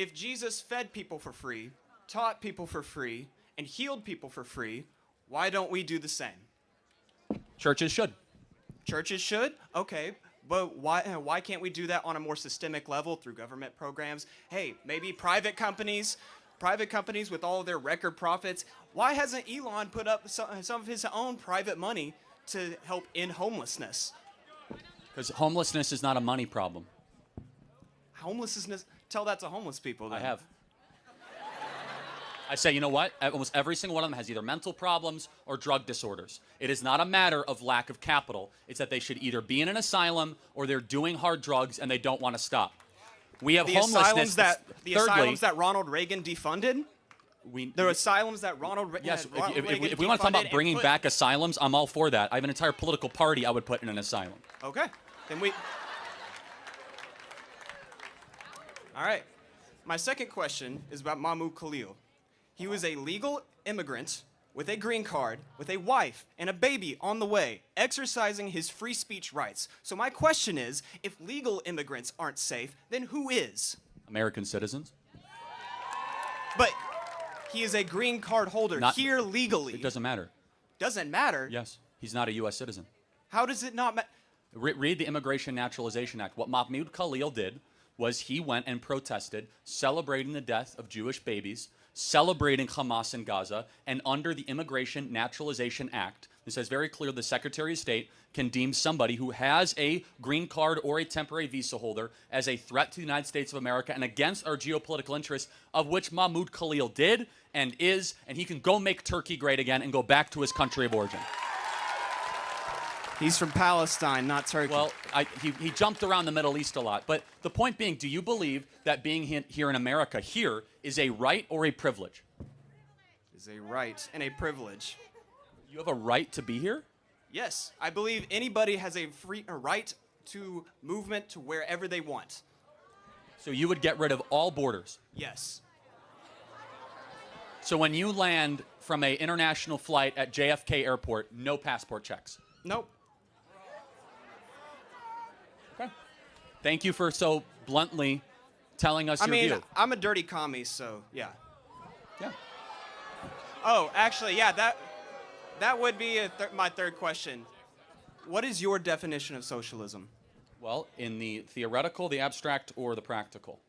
If Jesus fed people for free, taught people for free, and healed people for free, why don't we do the same? Churches should. Churches should? Okay. But why can't we do that on a more systemic level through government programs? Hey, maybe private companies with all of their record profits. Why hasn't Elon put up some of his own private money to help end homelessness? Because homelessness is not a money problem. Homelessness? Tell that to homeless people then. I have. I say, you know what? Almost every single one of them has either mental problems or drug disorders. It is not a matter of lack of capital. It's that they should either be in an asylum or they're doing hard drugs and they don't want to stop. We have homelessness. Asylums that Ronald Reagan defunded? The asylums that Ronald Reagan Yes, if we want to talk about bringing back asylums, I'm all for that. I have an entire political party I would put in an asylum. Okay. Then we... All right. My second question is about Mahmoud Khalil. He was a legal immigrant with a green card, with a wife and a baby on the way, exercising his free speech rights. So my question is, if legal immigrants aren't safe, then who is? American citizens. But he is a green card holder here legally. It doesn't matter. Doesn't matter? Yes. He's not a U.S. citizen. How does it not matter? Read the Immigration Naturalization Act. What Mahmoud Khalil did was he went and protested, celebrating the death of Jewish babies, celebrating Hamas in Gaza, and under the Immigration Naturalization Act, it says very clear the Secretary of State can deem somebody who has a green card or a temporary visa holder as a threat to the United States of America and against our geopolitical interests, of which Mahmoud Khalil did and is, and he can go make Turkey great again and go back to his country of origin. He's from Palestine, not Turkey. Well, he jumped around the Middle East a lot. But the point being, do you believe that being here in America here is a right or a privilege? Is a right and a privilege. You have a right to be here? Yes, I believe anybody has a right to movement to wherever they want. So you would get rid of all borders? Yes. So when you land from an international flight at JFK Airport, no passport checks? Nope. Okay. Thank you for so bluntly telling us your view. I'm a dirty commie, so yeah. Yeah. Oh, actually, yeah, that would be my third question. What is your definition of socialism? Well, in the theoretical, the abstract, or the practical?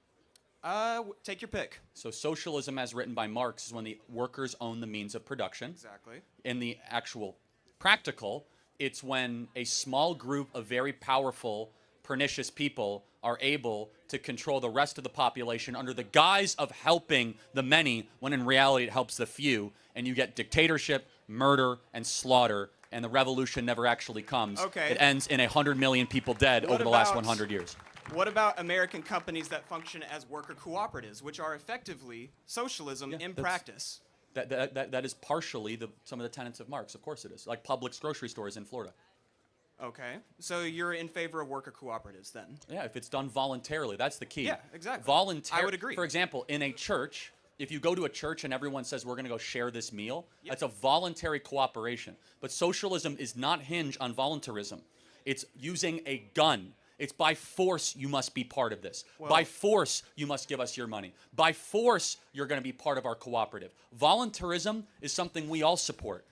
Take your pick. So socialism, as written by Marx, is when the workers own the means of production. Exactly. In the actual practical, it's when a small group of very powerful, pernicious people are able to control the rest of the population under the guise of helping the many, when in reality it helps the few, and you get dictatorship, murder, and slaughter, and the revolution never actually comes. Okay. It ends in 100 million people dead over the last 100 years. What about American companies that function as worker cooperatives, which are effectively socialism in practice? That is partially some of the tenets of Marx. Of course it is. Like Publix grocery stores in Florida. Okay. So you're in favor of worker cooperatives then? Yeah, if it's done voluntarily. That's the key. Yeah, exactly. I would agree. For example, in a church, if you go to a church and everyone says we're going to go share this meal, that's a voluntary cooperation. But socialism is not hinged on voluntarism. It's using a gun. It's by force you must be part of this. By force you must give us your money. By force you're going to be part of our cooperative. Voluntarism is something we all support.